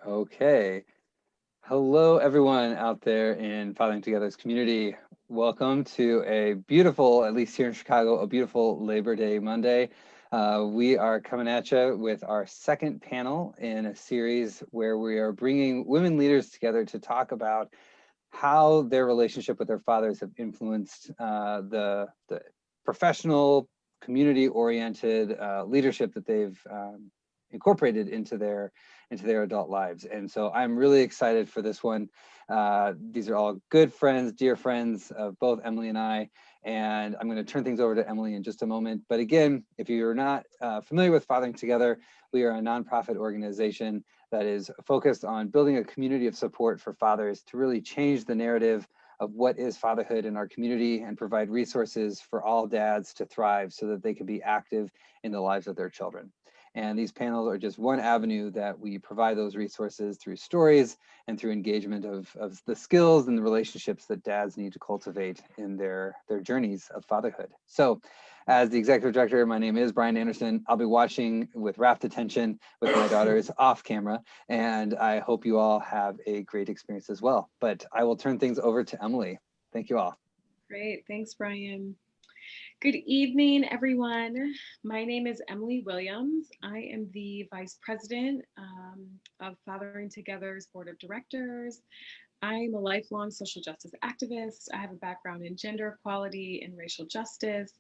Okay. Hello, everyone out there in Fathering Together's community. Welcome to a beautiful, at least here in Chicago, a beautiful Labor Day Monday. We are coming at you with our second panel in a series where we are bringing women leaders together to talk about how their relationship with their fathers have influenced the professional, community-oriented leadership that they've incorporated into their adult lives. And so I'm really excited for this one. These are all good friends, dear friends of both Emily and I. And I'm going to turn things over to Emily in just a moment. But again, if you're not familiar with Fathering Together, we are a nonprofit organization that is focused on building a community of support for fathers to really change the narrative of what is fatherhood in our community and provide resources for all dads to thrive so that they can be active in the lives of their children. And these panels are just one avenue that we provide those resources through stories and through engagement of the skills and the relationships that dads need to cultivate in their journeys of fatherhood. So as the executive director, my name is Brian Anderson. I'll be watching with rapt attention with my daughters off camera, and I hope you all have a great experience as well. But I will turn things over to Emily. Thank you all. Great, thanks, Brian. Good evening, everyone. My name is Emily Williams. I am the Vice President of Fathering Together's Board of Directors. I'm a lifelong social justice activist. I have a background in gender equality and racial justice.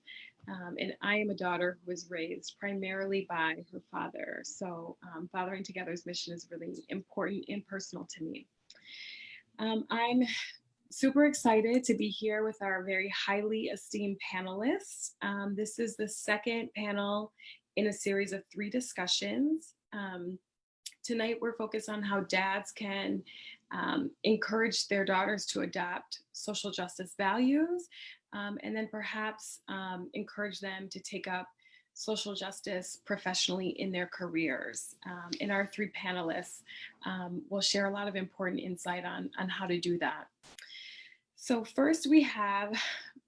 And I am a daughter who was raised primarily by her father. So Fathering Together's mission is really important and personal to me. I'm super excited to be here with our very highly esteemed panelists. This is the second panel in a series of 3 discussions. Tonight, we're focused on how dads can encourage their daughters to adopt social justice values, and then perhaps encourage them to take up social justice professionally in their careers. And our 3 panelists will share a lot of important insight on how to do that. So first we have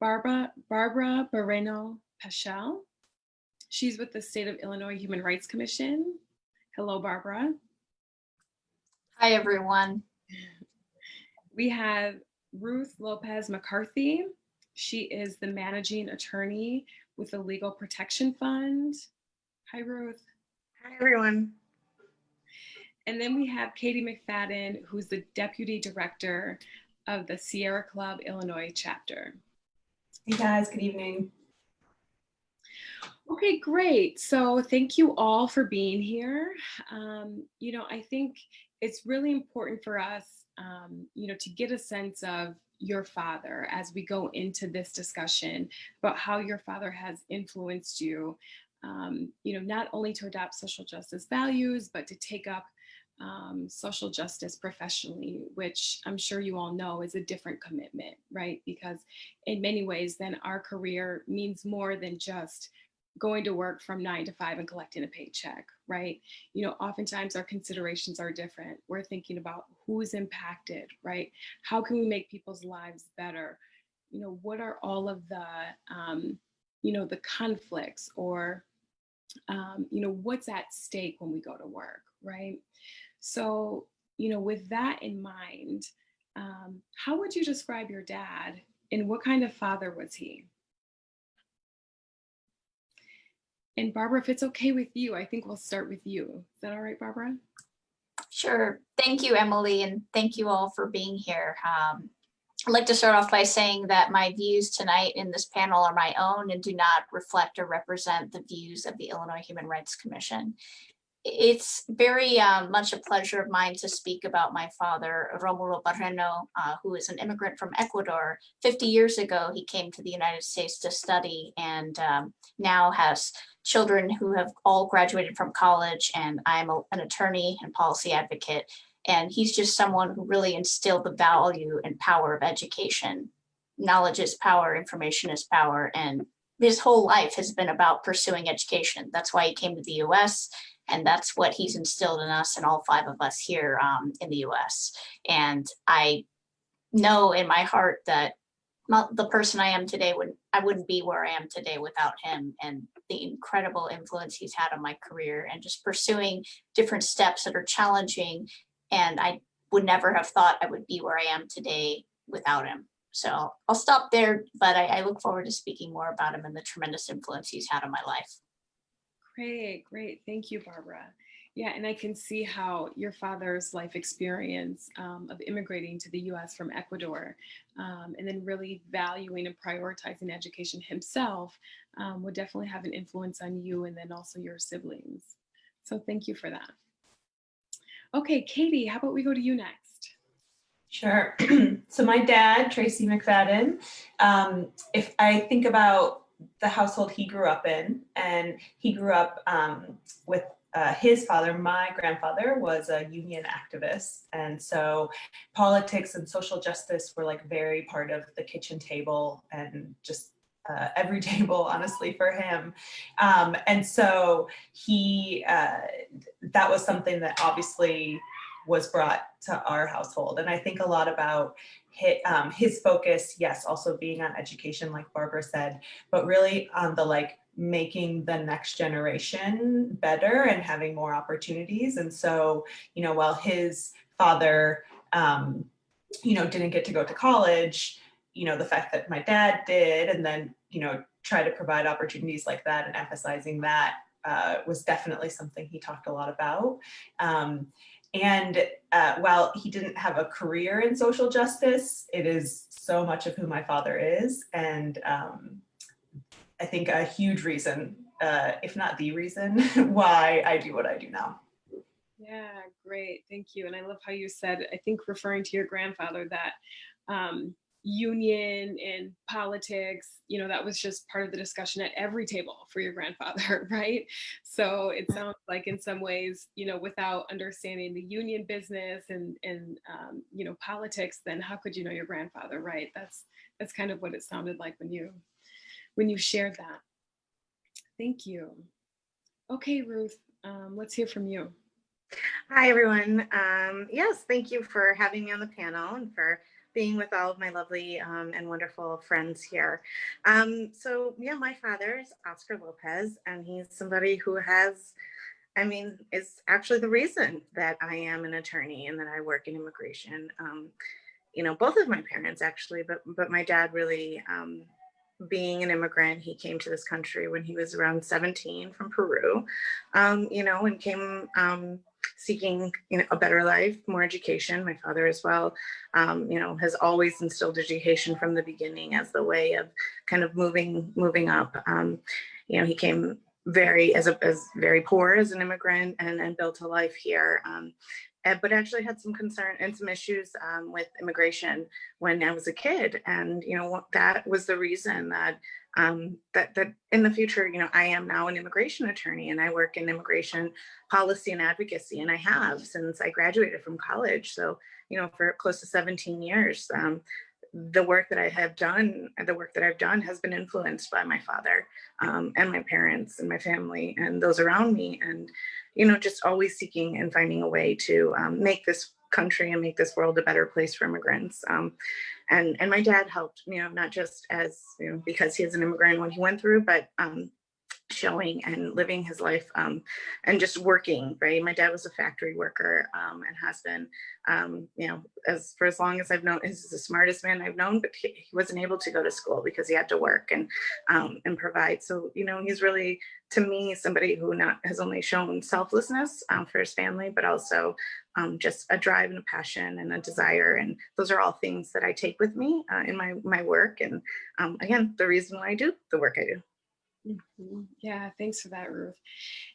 Barbara Barreno-Pachel. She's with the State of Illinois Human Rights Commission. Hello, Barbara. Hi, everyone. We have Ruth Lopez McCarthy. She is the managing attorney with the Legal Protection Fund. Hi, Ruth. Hi, everyone. And then we have Katie McFadden, who's the deputy director of the Sierra Club Illinois chapter. Hey guys, good evening. Okay, great. So thank you all for being here. I think it's really important for us, to get a sense of your father as we go into this discussion about how your father has influenced you, not only to adopt social justice values, but to take up social justice professionally, which I'm sure you all know is a different commitment, right? Because in many ways, then our career means more than just going to work from 9 to 5 and collecting a paycheck, right? Oftentimes our considerations are different. We're thinking about who's impacted, right? How can we make people's lives better? What are all of the, the conflicts or, what's at stake when we go to work, right? So, with that in mind, how would you describe your dad and what kind of father was he? And Barbara, if it's okay with you, I think we'll start with you. Is that all right, Barbara? Sure. Thank you, Emily, and thank you all for being here. I'd like to start off by saying that my views tonight in this panel are my own and do not reflect or represent the views of the Illinois Human Rights Commission. It's very much a pleasure of mine to speak about my father, Romulo Barreno, who is an immigrant from Ecuador. 50 years ago, he came to the United States to study and now has children who have all graduated from college, and I'm an attorney and policy advocate. And he's just someone who really instilled the value and power of education. Knowledge is power, information is power, and his whole life has been about pursuing education. That's why he came to the US, and that's what he's instilled in us and all 5 of us here in the US. And I know in my heart that the person I am today, I wouldn't be where I am today without him and the incredible influence he's had on my career and just pursuing different steps that are challenging And I would never have thought I would be where I am today without him. So I'll stop there, but I look forward to speaking more about him and the tremendous influence he's had on my life. Great, great. Thank you, Barbara. Yeah, and I can see how your father's life experience of immigrating to the US from Ecuador and then really valuing and prioritizing education himself would definitely have an influence on you and then also your siblings. So thank you for that. Okay, Katie, how about we go to you next? Sure. So my dad, Tracy McFadden, if I think about the household he grew up in, and he grew up with his father, my grandfather was a union activist. And so politics and social justice were like very part of the kitchen table and just every table, honestly, for him. And so that was something that obviously was brought to our household. And I think a lot about his focus, yes, also being on education, like Barbara said, but really on the like making the next generation better and having more opportunities. And so, while his father, didn't get to go to college, the fact that my dad did, and then, try to provide opportunities like that and emphasizing that was definitely something he talked a lot about. And while he didn't have a career in social justice, it is so much of who my father is. And I think a huge reason, if not the reason, why I do what I do now. Yeah, great. Thank you. And I love how you said, I think referring to your grandfather, that union and politics, that was just part of the discussion at every table for your grandfather, right? So it sounds like in some ways, without understanding the union business and politics, then how could you know your grandfather, right? That's kind of what it sounded like when you shared that. Thank you. Okay, Ruth, let's hear from you. Hi, everyone. Yes, thank you for having me on the panel and for being with all of my lovely and wonderful friends here. My father is Oscar Lopez, and he's somebody who is actually the reason that I am an attorney and that I work in immigration. Both of my parents actually, but my dad really, being an immigrant, he came to this country when he was around 17 from Peru, and came seeking a better life, more education. My father as well, has always instilled education from the beginning as the way of kind of moving up. He came as very poor as an immigrant and built a life here. But actually had some concern and some issues with immigration when I was a kid. And, that was the reason that that in the future, I am now an immigration attorney and I work in immigration policy and advocacy. And I have since I graduated from college. So, for close to 17 years, the work that I've done has been influenced by my father and my parents and my family and those around me. And, just always seeking and finding a way to make this country and make this world a better place for immigrants. And my dad helped, not just as, because he is an immigrant when he went through, but showing and living his life and just working, right? My dad was a factory worker and has been, for as long as I've known, he's the smartest man I've known, but he wasn't able to go to school because he had to work and provide. So, he's really, to me, somebody who has only shown selflessness for his family, but also just a drive and a passion and a desire. And those are all things that I take with me in my work. And again, the reason why I do the work I do. Mm-hmm. Yeah, thanks for that, Ruth.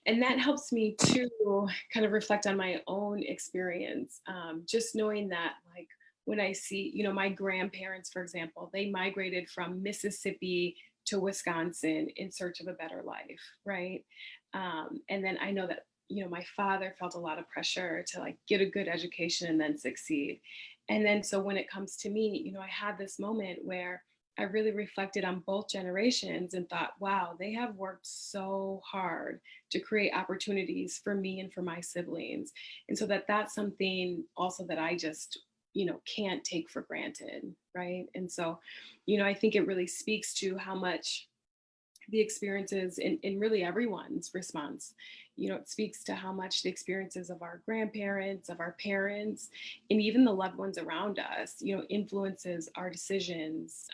And that helps me to kind of reflect on my own experience. Just knowing that, like, when I see, my grandparents, for example, they migrated from Mississippi to Wisconsin in search of a better life, right? And then I know that, my father felt a lot of pressure to like get a good education and then succeed. And then so when it comes to me, I had this moment where I really reflected on both generations and thought, wow, they have worked so hard to create opportunities for me and for my siblings. And so that's something also that I just, can't take for granted, right? And so, I think it really speaks to how much the experiences in really everyone's response. You know, it speaks to how much the experiences of our grandparents, of our parents, and even the loved ones around us, you know, influences our decisions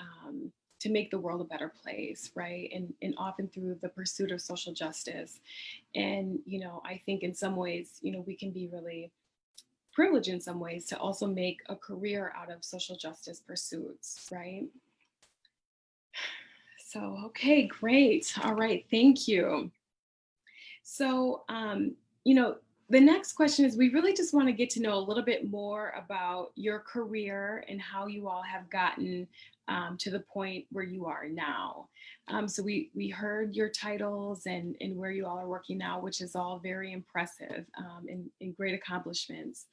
to make the world a better place, right? And often through the pursuit of social justice. And, you know, I think in some ways, you know, we can be really privileged in some ways to also make a career out of social justice pursuits, right? So, okay, great. All right, thank you. So, you know, the next question is we really just want to get to know a little bit more about your career and how you all have gotten to the point where you are now. So we heard your titles and where you all are working now, which is all very impressive and great accomplishments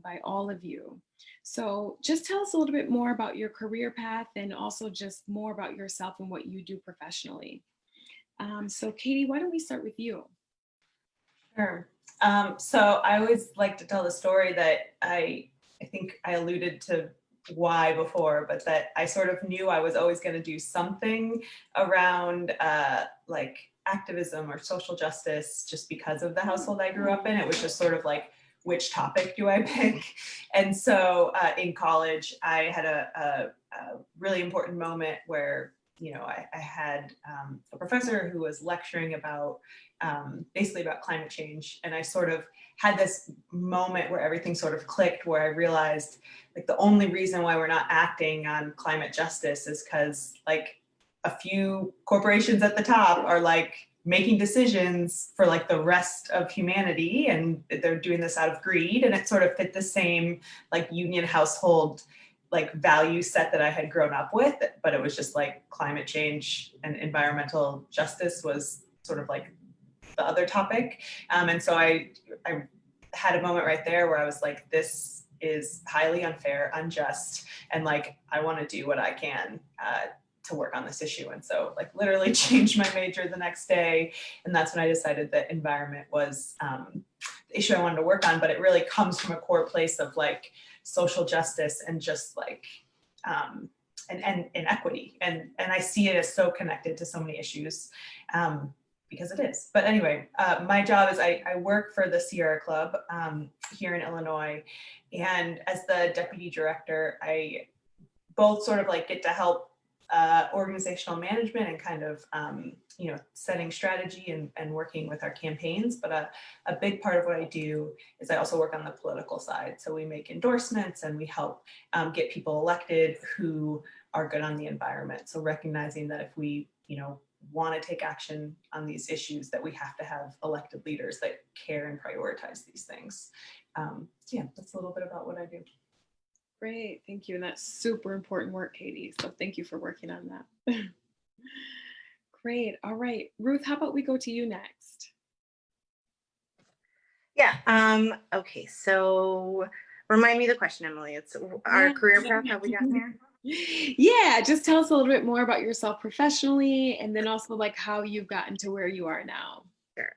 by all of you. So just tell us a little bit more about your career path and also just more about yourself and what you do professionally. So Katie, why don't we start with you? Sure. So I always like to tell the story that I think I alluded to why before, but that I sort of knew I was always going to do something around like activism or social justice just because of the household I grew up in. It was just sort of like, which topic do I pick? And so in college, I had a really important moment where, you know, I had a professor who was lecturing about basically about climate change. And I sort of had this moment where everything sort of clicked, where I realized like the only reason why we're not acting on climate justice is because like a few corporations at the top are like making decisions for like the rest of humanity, and they're doing this out of greed. And it sort of fit the same like union household like value set that I had grown up with, but it was just like climate change and environmental justice was sort of like the other topic. And so I had a moment right there where I was like, this is highly unfair, unjust, and like I want to do what I can to work on this issue. And so like literally changed my major the next day. And that's when I decided that environment was the issue I wanted to work on, but it really comes from a core place of like social justice and just like and inequity. And I see it as so connected to so many issues because it is. But anyway, my job is I work for the Sierra Club here in Illinois. And as the deputy director, I both sort of like get to help organizational management and kind of, you know, setting strategy and working with our campaigns. But a big part of what I do is I also work on the political side. So we make endorsements and we help get people elected who are good on the environment. So recognizing that if we, you know, want to take action on these issues, that we have to have elected leaders that care and prioritize these things. So yeah, that's a little bit about what I do. Great, thank you. And that's super important work, Katie. So thank you for working on that. Great, all right. Ruth, how about we go to you next? Yeah, okay, so remind me the question, Emily. It's our career path, how we got there? Yeah, just tell us a little bit more about yourself professionally and then also like how you've gotten to where you are now. Sure.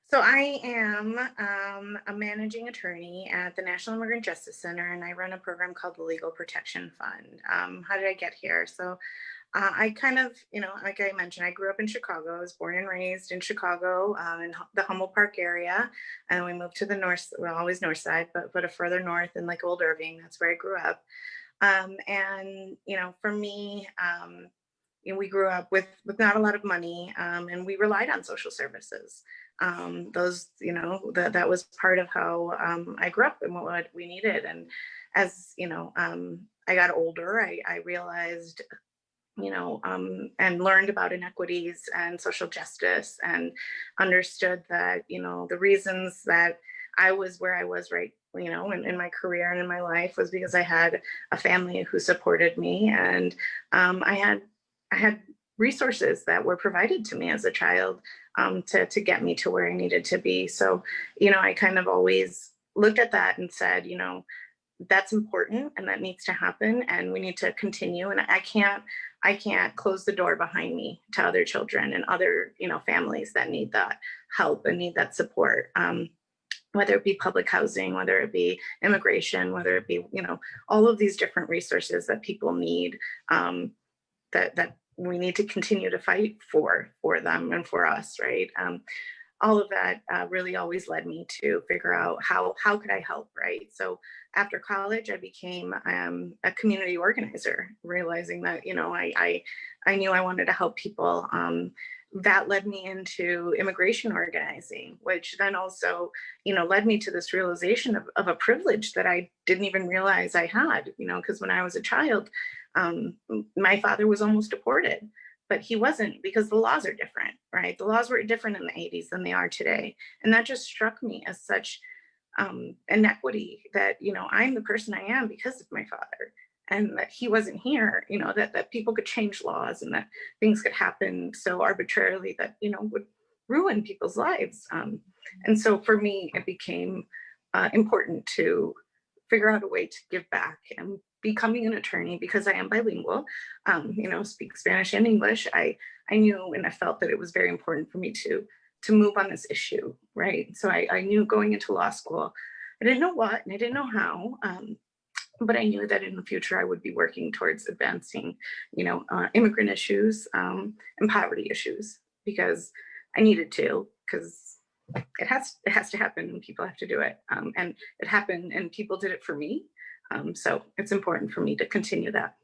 So I am a managing attorney at the National Immigrant Justice Center, and I run a program called the Legal Protection Fund. How did I get here? So I kind of, you know, like I mentioned, I grew up in Chicago. I was born and raised in Chicago in the Humboldt Park area. And we moved to the north, well, always north side, but a further north in like Old Irving. That's where I grew up. And, you know, for me, you know, we grew up with not a lot of money, and we relied on social services. Those, you know, that was part of how I grew up and what we needed. And as, you know, I got older, I realized, you know, and learned about inequities and social justice and understood that, you know, the reasons that I was where I was right, you know, in my career and in my life was because I had a family who supported me, and I had resources that were provided to me as a child to get me to where I needed to be. So, you know, I kind of always looked at that and said, you know, that's important and that needs to happen, and we need to continue. And I can't close the door behind me to other children and other, you know, families that need that help and need that support. Whether it be public housing, whether it be immigration, whether it be, you know, all of these different resources that people need, that we need to continue to fight for them and for us, right? All of that really always led me to figure out how could I help, right? So after college, I became a community organizer, realizing that, you know, I knew I wanted to help people. That led me into immigration organizing, which then also, you know, led me to this realization of a privilege that I didn't even realize I had, you know, because when I was a child, my father was almost deported, but he wasn't, because the laws are different, right? The laws were different in the 80s than they are today. And that just struck me as such inequity, that, you know, I'm the person I am because of my father, and that he wasn't here, you know, that people could change laws and that things could happen so arbitrarily that, you know, would ruin people's lives. And so for me, it became important to figure out a way to give back. And becoming an attorney, because I am bilingual, you know, speak Spanish and English, I knew and I felt that it was very important for me to move on this issue, right? So I knew going into law school, I didn't know what and I didn't know how, but I knew that in the future I would be working towards advancing, you know, immigrant issues and poverty issues, because I needed to, because it has to happen and people have to do it, and it happened and people did it for me. So it's important for me to continue that.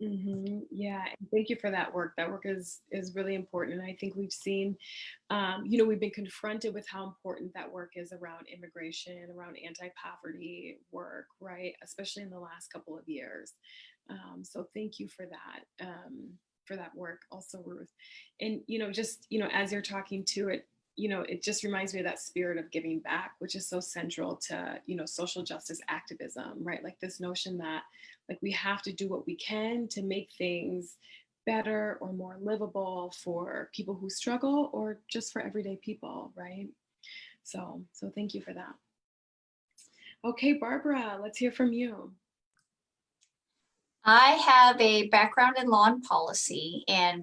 Yeah, and thank you for that work. That work is really important, and I think we've seen, you know, we've been confronted with how important that work is around immigration, around anti-poverty work, right? Especially in the last couple of years. So thank you for that work, also, Ruth. And you know, just you know, as you're talking to it, you know, it just reminds me of that spirit of giving back, which is so central to, you know, social justice activism, right? Like this notion that like we have to do what we can to make things better or more livable for people who struggle or just for everyday people, right? So thank you for that. Okay, Barbara, let's hear from you. I have a background in law and policy, and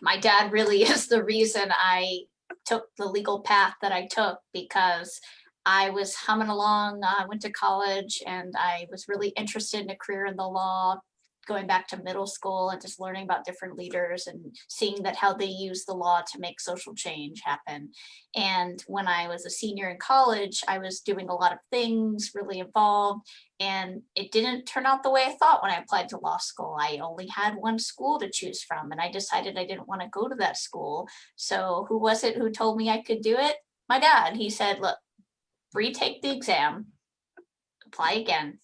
my dad really is the reason I took the legal path that I took, because I was humming along. I went to college and I was really interested in a career in the law, going back to middle school and just learning about different leaders and seeing that how they use the law to make social change happen. And when I was a senior in college, I was doing a lot of things, really involved, and it didn't turn out the way I thought when I applied to law school. I only had one school to choose from, and I decided I didn't want to go to that school. So who was it who told me I could do it? My dad. He said, look, retake the exam, apply again,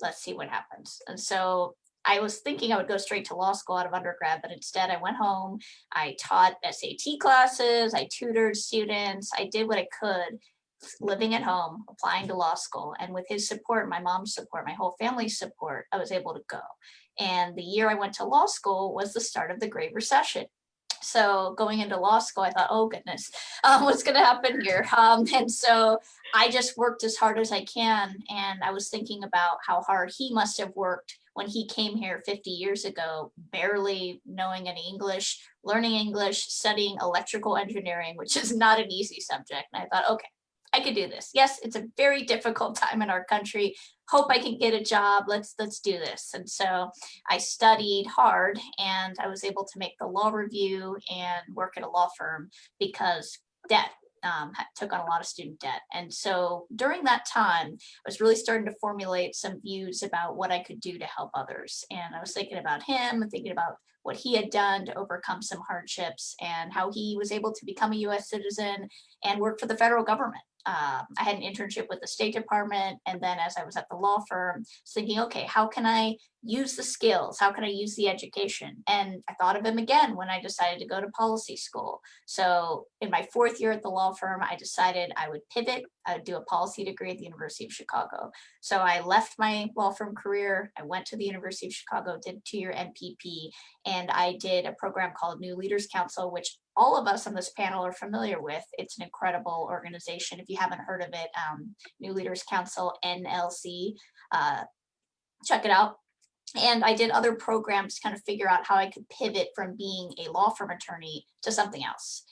let's see what happens. And so I was thinking I would go straight to law school out of undergrad, but instead I went home, I taught SAT classes, I tutored students, I did what I could, living at home, applying to law school. And with his support, my mom's support, my whole family's support, I was able to go. And the year I went to law school was the start of the Great Recession. So going into law school, I thought, oh goodness, what's going to happen here? And so I just worked as hard as I can. And I was thinking about how hard he must have worked when he came here 50 years ago, barely knowing any English, learning English, studying electrical engineering, which is not an easy subject. And I thought, okay, I could do this. Yes, it's a very difficult time in our country. Hope I can get a job. Let's do this. And so I studied hard, and I was able to make the law review and work at a law firm because debt. Took on a lot of student debt. And so during that time, I was really starting to formulate some views about what I could do to help others. And I was thinking about him and thinking about what he had done to overcome some hardships and how he was able to become a US citizen and work for the federal government. I had an internship with the State Department. And then as I was at the law firm, I was thinking, okay, how can I use the skills? How can I use the education? And I thought of him again when I decided to go to policy school. So in my 4th year at the law firm, I decided I would pivot. I would do a policy degree at the University of Chicago. So I left my law firm career. I went to the University of Chicago, did a 2-year MPP, and I did a program called New Leaders Council, which all of us on this panel are familiar with. It's an incredible organization. If you haven't heard of it, New Leaders Council, NLC, check it out. And I did other programs to kind of figure out how I could pivot from being a law firm attorney to something else.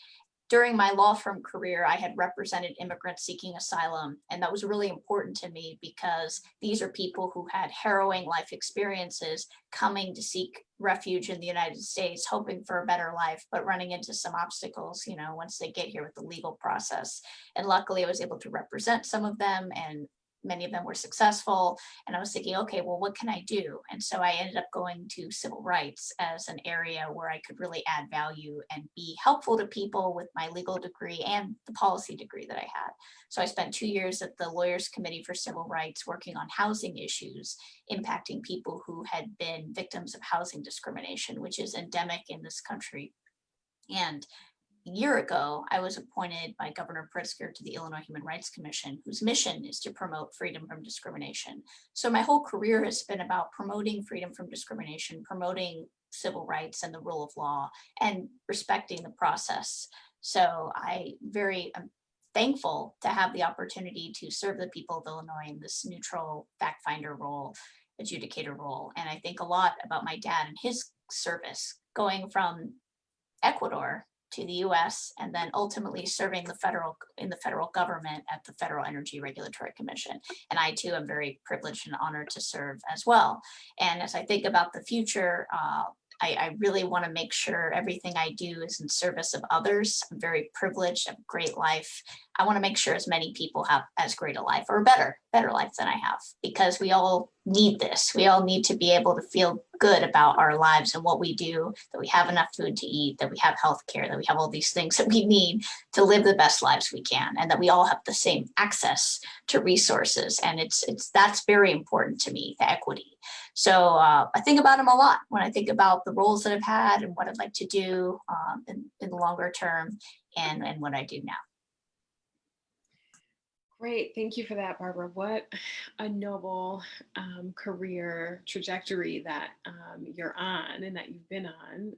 during my law firm career, I had represented immigrants seeking asylum. And that was really important to me because these are people who had harrowing life experiences coming to seek refuge in the United States, hoping for a better life, but running into some obstacles, you know, once they get here with the legal process. And luckily I was able to represent some of them, and many of them were successful. And I was thinking, okay, well, what can I do? And so I ended up going to civil rights as an area where I could really add value and be helpful to people with my legal degree and the policy degree that I had. So I spent 2 years at the Lawyers Committee for Civil Rights working on housing issues impacting people who had been victims of housing discrimination, which is endemic in this country. And a year ago, I was appointed by Governor Pritzker to the Illinois Human Rights Commission, whose mission is to promote freedom from discrimination. So my whole career has been about promoting freedom from discrimination, promoting civil rights and the rule of law, and respecting the process. So I'm thankful to have the opportunity to serve the people of Illinois in this neutral fact finder role, adjudicator role. And I think a lot about my dad and his service, going from Ecuador to the US, and then ultimately serving in the federal government at the Federal Energy Regulatory Commission. And I too am very privileged and honored to serve as well. And as I think about the future, I really want to make sure everything I do is in service of others. I'm very privileged, I have a great life. I want to make sure as many people have as great a life, or a better life than I have, because we all need this. We all need to be able to feel good about our lives and what we do, that we have enough food to eat, that we have health care, that we have all these things that we need to live the best lives we can, and that we all have the same access to resources. And that's very important to me, the equity. So I think about them a lot when I think about the roles that I've had and what I'd like to do in the longer term, and what I do now. Great. Thank you for that, Barbara. What a noble career trajectory that you're on and that you've been on.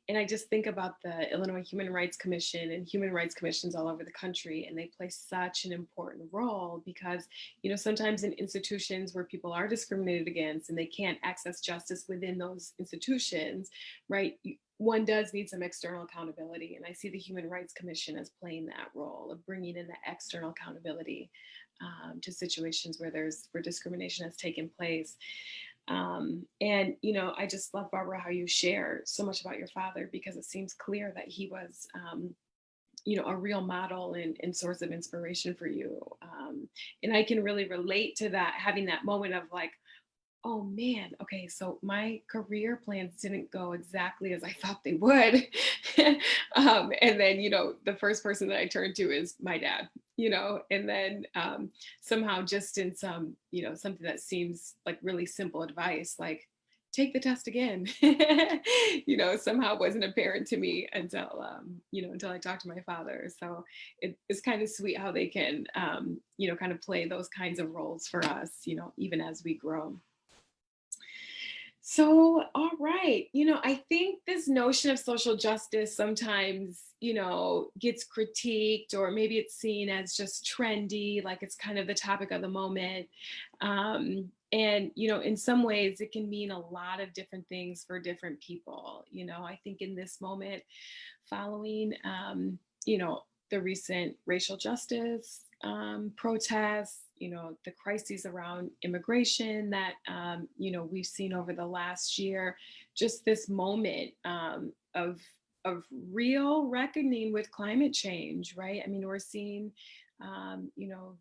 And I just think about the Illinois Human Rights Commission and human rights commissions all over the country, and they play such an important role because, you know, sometimes in institutions where people are discriminated against and they can't access justice within those institutions, right? One does need some external accountability. And I see the Human Rights Commission as playing that role of bringing in the external accountability to situations where discrimination has taken place. And, you know, I just love, Barbara, how you share so much about your father, because it seems clear that he was, you know, a real model and source of inspiration for you. And I can really relate to that, having that moment of like, oh man, okay, so my career plans didn't go exactly as I thought they would. And then, you know, the first person that I turned to is my dad, you know, and then somehow just in some, you know, something that seems like really simple advice, like take the test again, you know, somehow wasn't apparent to me until, you know, until I talked to my father. So it's kind of sweet how they can, you know, kind of play those kinds of roles for us, you know, even as we grow. So, all right, you know, I think this notion of social justice sometimes, you know, gets critiqued, or maybe it's seen as just trendy, like it's kind of the topic of the moment. And, you know, in some ways it can mean a lot of different things for different people. You know, I think in this moment, following, you know, the recent racial justice protests, you know, the crises around immigration that, you know, we've seen over the last year, just this moment of real reckoning with climate change, right? I mean, we're seeing, you know,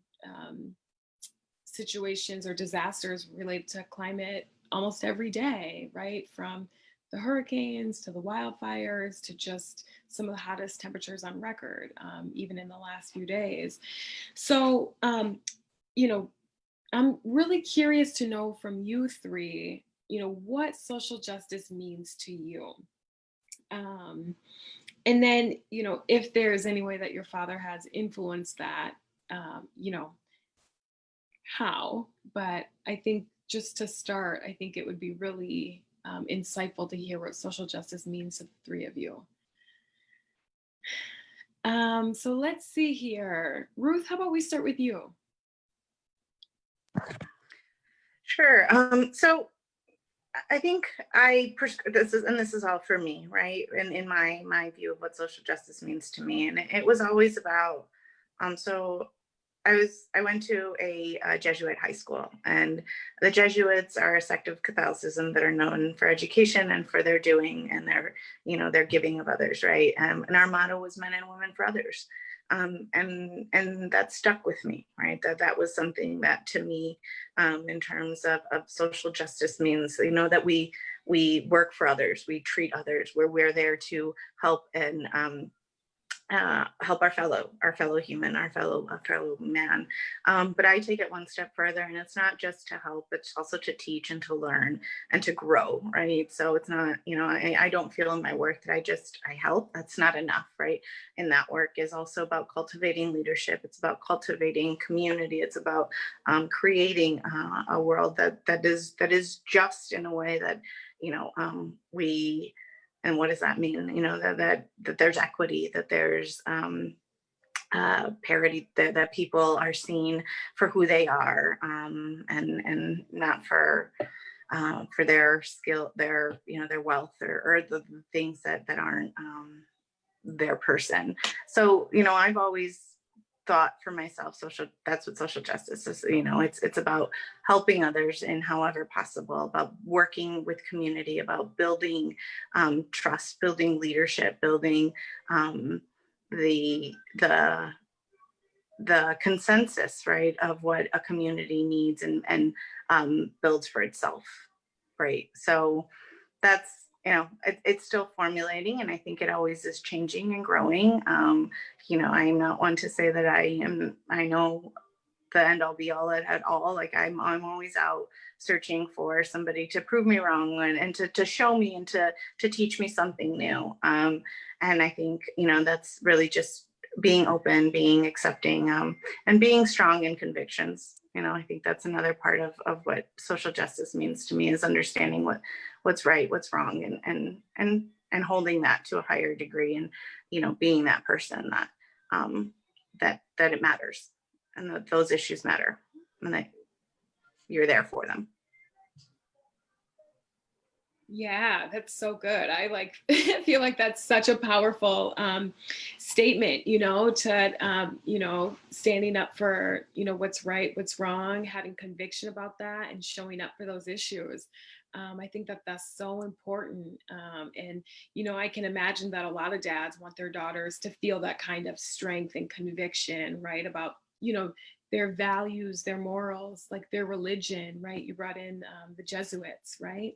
situations or disasters related to climate almost every day, right? From the hurricanes to the wildfires to just some of the hottest temperatures on record, even in the last few days. So, you know, I'm really curious to know from you three, you know, what social justice means to you. And then, you know, if there's any way that your father has influenced that, you know, how. But I think just to start, I think it would be really insightful to hear what social justice means to the three of you. So let's see here. Ruth, how about we start with you? Sure. So I think this is all for me, right? And in my view of what social justice means to me, and it was always about. So I went to a Jesuit high school, and the Jesuits are a sect of Catholicism that are known for education and for their doing and their giving of others, right? And our motto was men and women for others. And that stuck with me, right? That was something that to me, in terms of social justice means, that we work for others, we treat others, we're there to help and help our fellow human, our fellow man. But I take it one step further, and it's not just to help, it's also to teach and to learn and to grow, right? So it's not, I don't feel in my work that I help. That's not enough, right? And that work is also about cultivating leadership. It's about cultivating community. It's about creating a world that is just in a way that, we. And what does that mean? That there's equity, that there's parity, that people are seen for who they are, and not for their skill, their wealth, or the things that aren't their person. So I've always thought for myself, that's what social justice is. It's about helping others in however possible, about working with community, about building trust, building leadership, building the consensus, right, of what a community needs and builds for itself, right? So that's, it's still formulating, and I think it always is changing and growing. I'm not one to say that I know the end all be all at all. Like I'm always out searching for somebody to prove me wrong and to show me and to teach me something new. And I think, that's really just being open, being accepting, and being strong in convictions. I think that's another part of what social justice means to me, is understanding what's right, what's wrong, and holding that to a higher degree, and being that person that it matters, and that those issues matter, and that you're there for them. Yeah, that's so good. I feel like that's such a powerful statement, to, standing up for, what's right, what's wrong, having conviction about that, and showing up for those issues. I think that that's so important. And, I can imagine that a lot of dads want their daughters to feel that kind of strength and conviction, right, about, their values, their morals, like their religion, right? You brought in the Jesuits, right?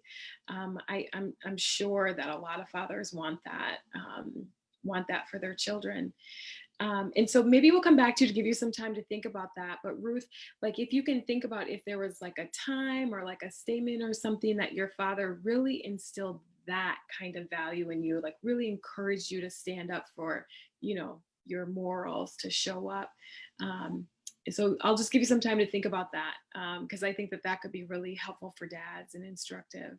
I'm sure that a lot of fathers want that for their children. And so maybe we'll come back to give you some time to think about that. But Ruth, like if you can think about if there was like a time or like a statement or something that your father really instilled that kind of value in you, like really encouraged you to stand up for, your morals, to show up. So I'll just give you some time to think about that, because I think that could be really helpful for dads and instructive.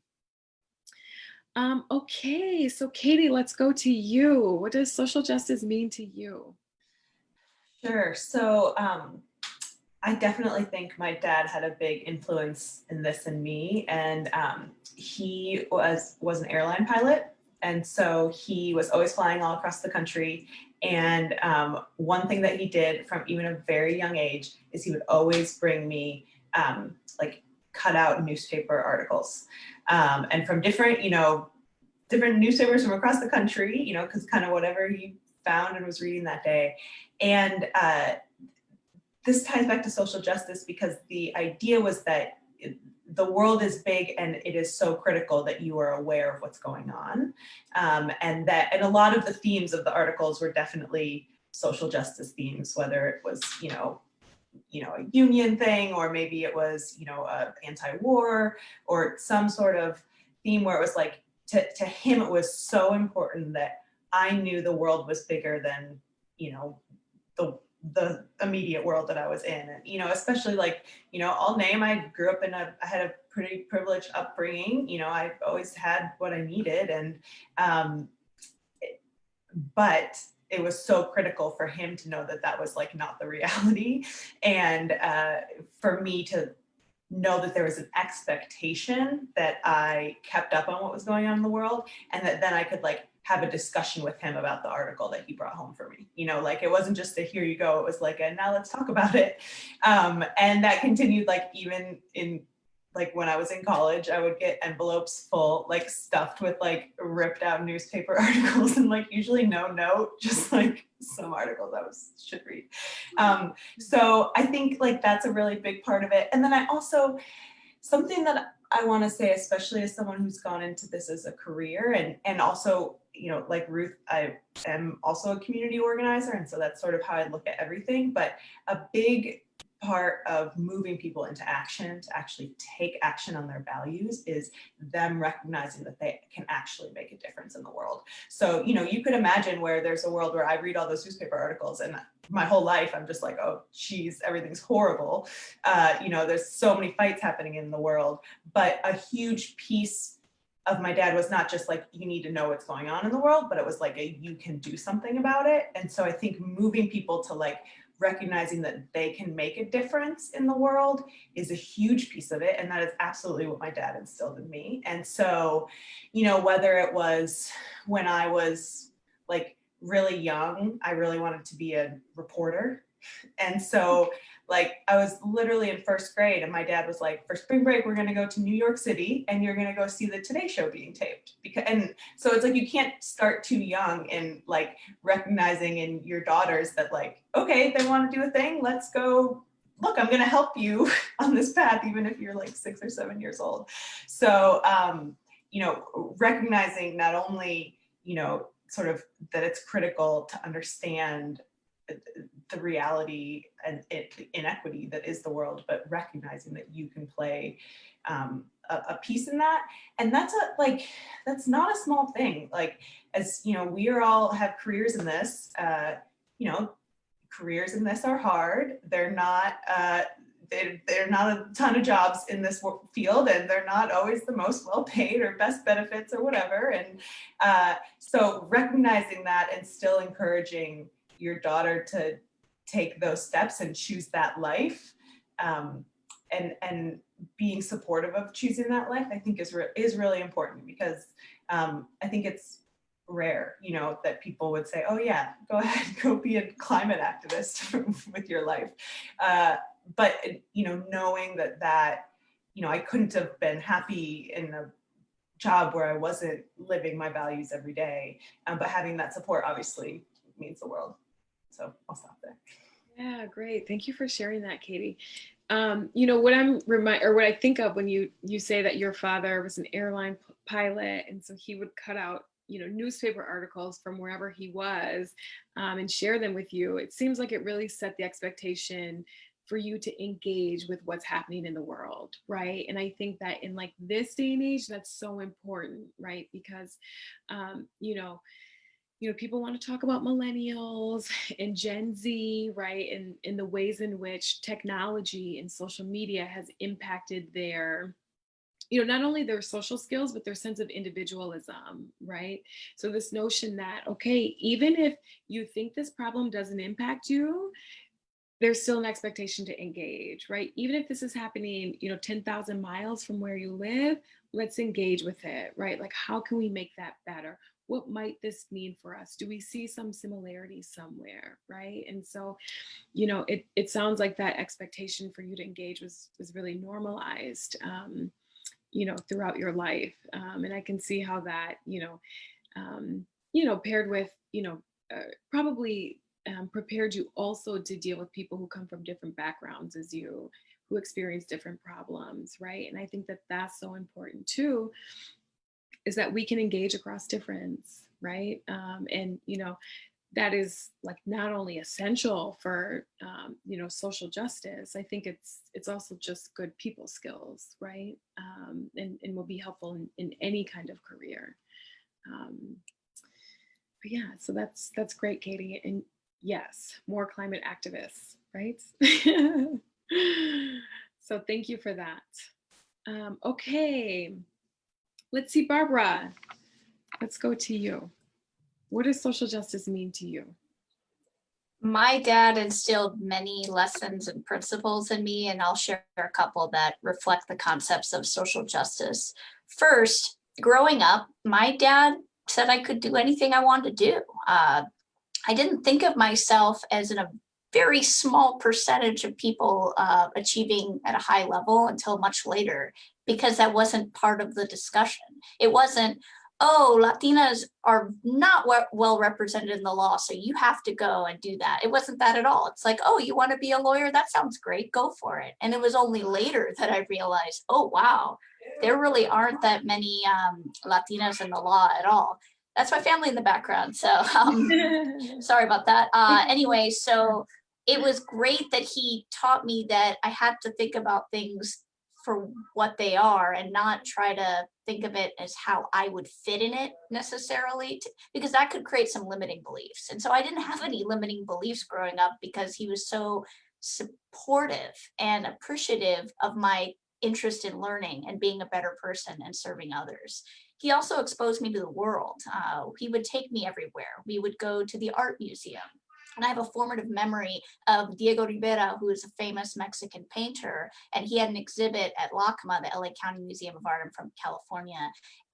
Okay, so Katie, let's go to you. What does social justice mean to you? Sure. So I definitely think my dad had a big influence in this in me, and he was an airline pilot. And so he was always flying all across the country. And one thing that he did from even a very young age is he would always bring me like cut out newspaper articles, and from different newspapers from across the country, because kind of whatever he found and was reading that day. And this ties back to social justice, because the idea was that the world is big and it is so critical that you are aware of what's going on. And a lot of the themes of the articles were definitely social justice themes, whether it was, a union thing, or maybe it was, anti-war, or some sort of theme where it was like, to him, it was so important that I knew the world was bigger than, the immediate world that I was in. And, especially like, I'll name, I grew up I had a pretty privileged upbringing. I've always had what I needed. And, but it was so critical for him to know that was like not the reality. And for me to know that there was an expectation that I kept up on what was going on in the world, and that then I could like have a discussion with him about the article that he brought home for me. You know, like it wasn't just a here you go, it was like a now let's talk about it. And that continued like even in like when I was in college, I would get envelopes full, like stuffed with like ripped out newspaper articles and like usually no note, just like some articles I should read. So I think like that's a really big part of it. And then I also, something that I want to say, especially as someone who's gone into this as a career and also, you know, like Ruth, I am also a community organizer. And so that's sort of how I look at everything. But a big part of moving people into action, to actually take action on their values, is them recognizing that they can actually make a difference in the world. So, you know, you could imagine where there's a world where I read all those newspaper articles and my whole life I'm just like, oh, geez, everything's horrible. You know, there's so many fights happening in the world, but a huge piece of my dad was not just like, you need to know what's going on in the world, but it was like you can do something about it. And so I think moving people to like recognizing that they can make a difference in the world is a huge piece of it. And that is absolutely what my dad instilled in me. And so, you know, whether it was when I was like really young, I really wanted to be a reporter. And so like I was literally in first grade and my dad was like, for spring break, we're going to go to New York City and you're going to go see the Today Show being taped. And so it's like, you can't start too young in like recognizing in your daughters that like, okay, they want to do a thing. Let's go. Look, I'm going to help you on this path, even if you're like 6 or 7 years old. So, you know, recognizing not only, you know, sort of that it's critical to understand the reality and inequity that is the world, but recognizing that you can play a piece in that. And that's that's not a small thing. Like, as you know, we are all have careers in this, you know, careers in this are hard. They're not, they're not a ton of jobs in this field, and they're not always the most well paid or best benefits or whatever. And so recognizing that and still encouraging your daughter to take those steps and choose that life, and being supportive of choosing that life, I think is really important, because I think it's rare, you know, that people would say, oh yeah, go ahead, go be a climate activist with your life. But, you know, knowing that, you know, I couldn't have been happy in a job where I wasn't living my values every day, but having that support obviously means the world. So I'll stop there. Yeah, great. Thank you for sharing that, Katie. You know, what what I think of when you say that your father was an airline pilot, and so he would cut out, you know, newspaper articles from wherever he was, and share them with you. It seems like it really set the expectation for you to engage with what's happening in the world, right? And I think that in like this day and age, that's so important, right? Because, you know, people want to talk about millennials and Gen Z, right? And in the ways in which technology and social media has impacted their, you know, not only their social skills, but their sense of individualism, right? So this notion that, okay, even if you think this problem doesn't impact you, there's still an expectation to engage, right? Even if this is happening, you know, 10,000 miles from where you live, let's engage with it, right? Like, how can we make that better? What might this mean for us? Do we see some similarities somewhere, right? And so, you know, it sounds like that expectation for you to engage was really normalized, you know, throughout your life. And I can see how that, you know, paired with, you know, probably prepared you also to deal with people who come from different backgrounds as you, who experience different problems, right? And I think that that's so important too, is that we can engage across difference, right? And, you know, that is like not only essential for, you know, social justice. I think it's also just good people skills, right? And will be helpful in any kind of career. But yeah, so that's great, Katie. And yes, more climate activists, right? So thank you for that. Okay, let's see, Barbara, let's go to you. What does social justice mean to you? My dad instilled many lessons and principles in me, and I'll share a couple that reflect the concepts of social justice. First, growing up, my dad said I could do anything I wanted to do. I didn't think of myself as in a very small percentage of people achieving at a high level until much later, because that wasn't part of the discussion. It wasn't, oh, Latinas are not well represented in the law, so you have to go and do that. It wasn't that at all. It's like, oh, you want to be a lawyer? That sounds great. Go for it. And it was only later that I realized, oh, wow, there really aren't that many Latinas in the law at all. That's my family in the background. So sorry about that. Anyway, so it was great that he taught me that I had to think about things for what they are and not try to think of it as how I would fit in it necessarily, because that could create some limiting beliefs. And so I didn't have any limiting beliefs growing up because he was so supportive and appreciative of my interest in learning and being a better person and serving others. He also exposed me to the world. He would take me everywhere. We would go to the art museum. And I have a formative memory of Diego Rivera, who is a famous Mexican painter, and he had an exhibit at LACMA, the LA County Museum of Art. I'm from California.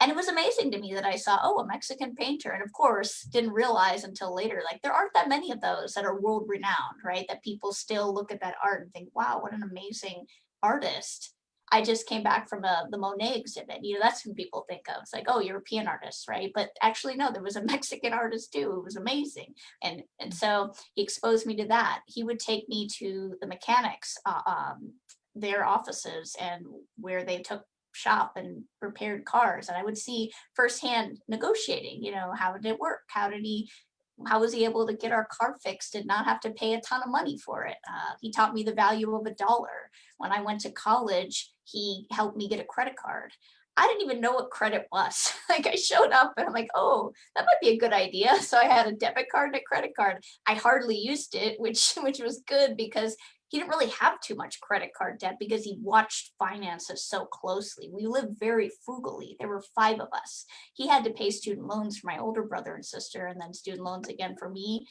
And it was amazing to me that I saw, oh, a Mexican painter. And of course, didn't realize until later, like there aren't that many of those that are world renowned, right? That people still look at that art and think, wow, what an amazing artist. I just came back from the Monet exhibit. You know, that's who people think of. It's like, oh, European artists, right? But actually, no, there was a Mexican artist too. It was amazing. And so he exposed me to that. He would take me to the mechanics, their offices and where they took shop and repaired cars. And I would see firsthand negotiating, you know, how did it work? How was he able to get our car fixed and not have to pay a ton of money for it? He taught me the value of $1. When I went to college, he helped me get a credit card. I didn't even know what credit was. Like I showed up and I'm like, oh, that might be a good idea. So I had a debit card and a credit card. I hardly used it, which was good because he didn't really have too much credit card debt because he watched finances so closely. We lived very frugally. There were 5 of us. He had to pay student loans for my older brother and sister, and then student loans again for me.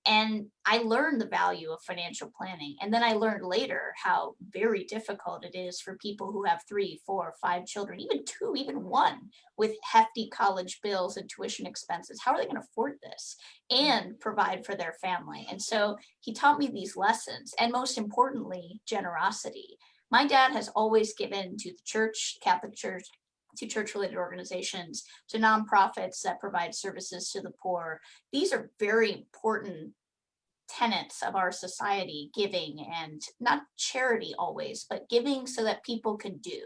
And I learned the value of financial planning. And then I learned later how very difficult it is for people who have 3, 4, 5 children, even 2, even 1, with hefty college bills and tuition expenses. How are they going to afford this and provide for their family? And so he taught me these lessons, and most importantly, generosity. My dad has always given to the church, Catholic Church, to church-related organizations, to nonprofits that provide services to the poor. These are very important tenets of our society, giving, and not charity always, but giving so that people can do.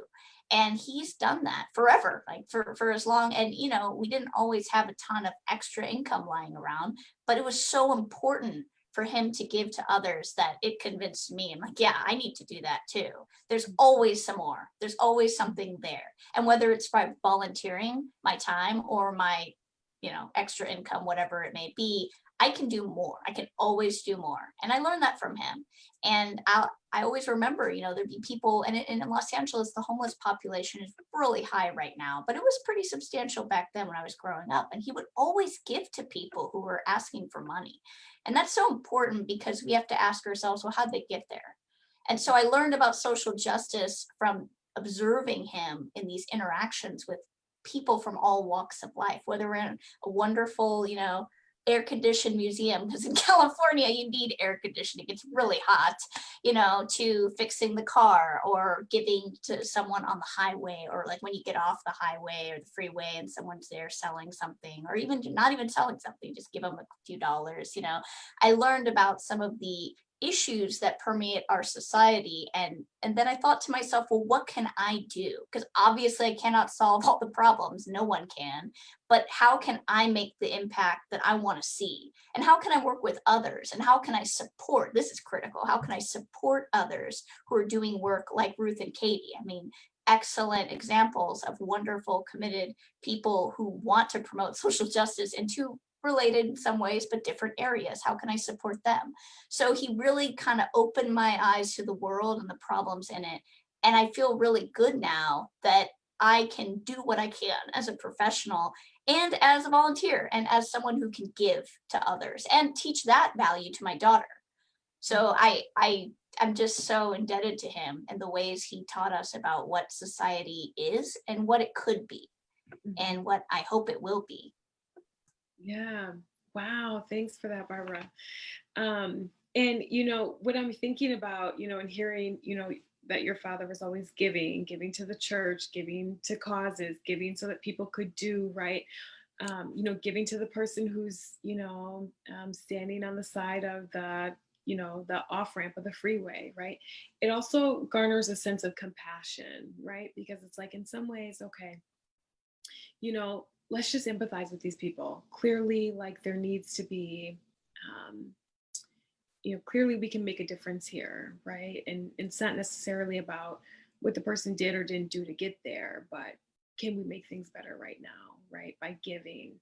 And he's done that forever, like for as long. And, you know, we didn't always have a ton of extra income lying around, but it was so important for him to give to others that it convinced me. I'm like, yeah, I need to do that too. There's always some more. There's always something there. And whether it's by volunteering my time or my, you know, extra income, whatever it may be, I can do more. I can always do more. And I learned that from him. And I always remember, you know, there'd be people, and in Los Angeles, the homeless population is really high right now, but it was pretty substantial back then when I was growing up. And he would always give to people who were asking for money. And that's so important because we have to ask ourselves, well, how'd they get there? And so I learned about social justice from observing him in these interactions with people from all walks of life, whether we're in a wonderful, you know, air conditioned museum, because in California you need air conditioning, it's really hot, you know, to fixing the car or giving to someone on the highway, or like when you get off the highway or the freeway and someone's there selling something, or even not even selling something, just give them a few dollars. You know, I learned about some of the issues that permeate our society, and then I thought to myself, well, what can I do? Because obviously I cannot solve all the problems, no one can, but how can I make the impact that I want to see? And how can I work with others? And how can I support? This is critical. How can I support others who are doing work like Ruth and Katie? I mean, excellent examples of wonderful, committed people who want to promote social justice in 2 related in some ways, but different areas. How can I support them? So he really kind of opened my eyes to the world and the problems in it. And I feel really good now that I can do what I can as a professional and as a volunteer and as someone who can give to others and teach that value to my daughter. So I'm just so indebted to him and the ways he taught us about what society is and what it could be and what I hope it will be. Yeah. Wow. Thanks for that, Barbara. And what I'm thinking about, and hearing, that your father was always giving to the church, giving to causes, giving so that people could do right. Giving to the person who's, standing on the side of the off ramp of the freeway, right? It also garners a sense of compassion, right? Because it's like, in some ways, okay, let's just empathize with these people. Clearly, like, there needs to be, clearly we can make a difference here, right? And it's not necessarily about what the person did or didn't do to get there, but can we make things better right now, right? By giving.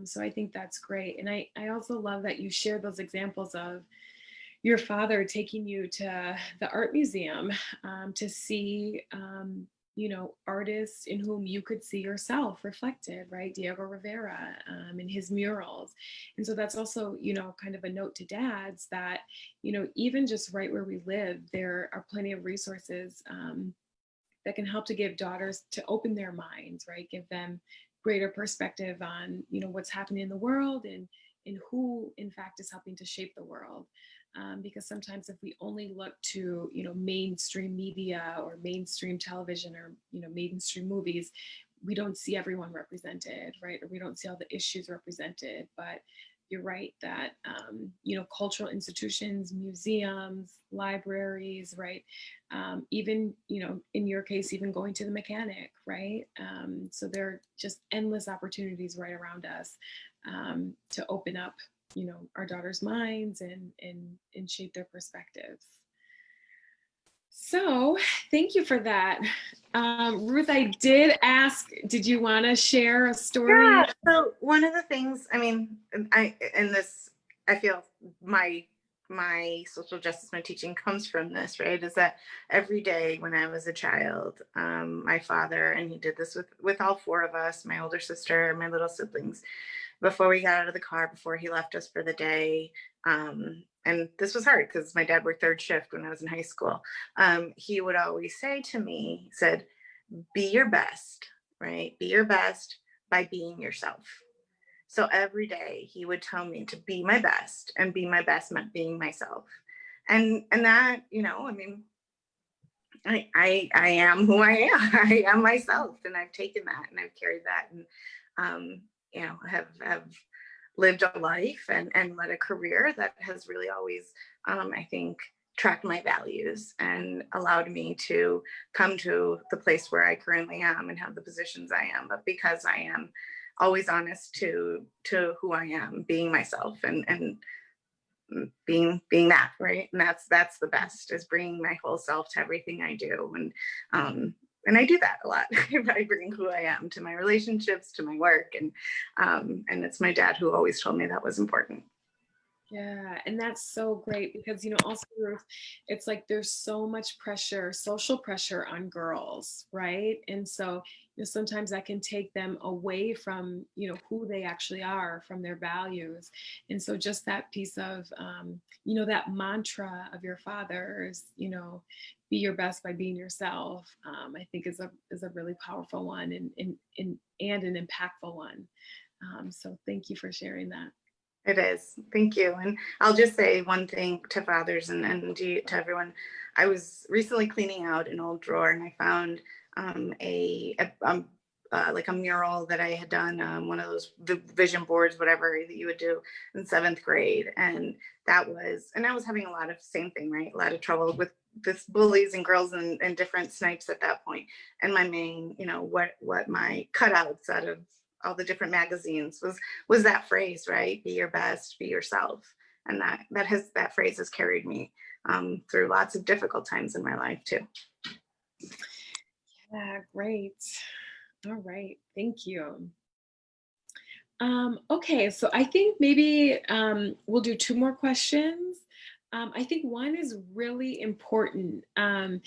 So I think that's great. And I also love that you shared those examples of your father taking you to the art museum to see, artists in whom you could see yourself reflected, right? Diego Rivera and his murals. And so that's also, kind of a note to dads that, even just right where we live, there are plenty of resources that can help to give daughters to open their minds, right? Give them greater perspective on, what's happening in the world and who, in fact, is helping to shape the world. Because sometimes if we only look to, mainstream media or mainstream television or, mainstream movies, we don't see everyone represented, right? Or we don't see all the issues represented. But you're right that, cultural institutions, museums, libraries, right? Even, in your case, even going to the mechanic, right? So there are just endless opportunities right around us to open up, our daughters' minds and shape their perspectives. So thank you for that. Ruth, I did ask, did you want to share a story? Yeah. So one of the things, I mean, I feel my social justice, my teaching comes from this, right? Is that every day when I was a child, my father, and he did this with all four of us, my older sister, my little siblings, before we got out of the car, before he left us for the day. And this was hard because my dad worked third shift when I was in high school. He would always say to me, he said, be your best, right? Be your best by being yourself. So every day he would tell me to be my best, and be my best meant being myself. And that, I mean, I am who I am. I am myself, and I've taken that and I've carried that, and have lived a life and led a career that has really always, I think, tracked my values and allowed me to come to the place where I currently am and have the positions I am. But because I am always honest to who I am, being myself and being that, right? And that's the best, is bringing my whole self to everything I do. And I do that a lot. I bring who I am to my relationships, to my work. And it's my dad who always told me that was important. Yeah, and that's so great because, also, Ruth, it's like there's so much pressure, social pressure on girls, right? And so, sometimes that can take them away from, who they actually are, from their values. And so just that piece of, that mantra of your father's, be your best by being yourself, I think is a really powerful one and an impactful one. So thank you for sharing that. It is. Thank you. And I'll just say one thing to fathers and to everyone. I was recently cleaning out an old drawer and I found like a mural that I had done, one of those vision boards, whatever that you would do in 7th grade. And I was having a lot of same thing, right? A lot of trouble with this bullies and girls and different snipes at that point. And my main, what my cutouts out of all the different magazines was that phrase, right? Be your best, be yourself. And that phrase has carried me through lots of difficult times in my life too. Yeah, great. All right, thank you. Okay, so I think maybe we'll do 2 more questions. I think one is really important, and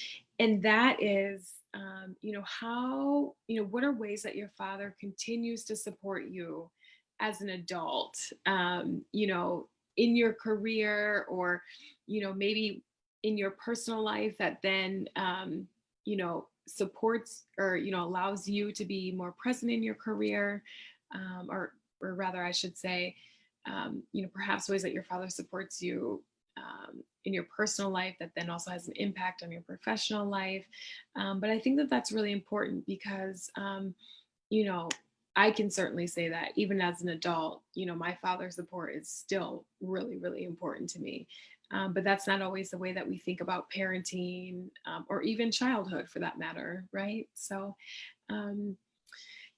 that is, what are ways that your father continues to support you as an adult, in your career, or, maybe in your personal life, that then, supports, or, allows you to be more present in your career, or rather, I should say, perhaps ways that your father supports you in your personal life that then also has an impact on your professional life. But I think that that's really important because, you know, I can certainly say that even as an adult, my father's support is still really, really important to me. But that's not always the way that we think about parenting, or even childhood for that matter, right? So, um,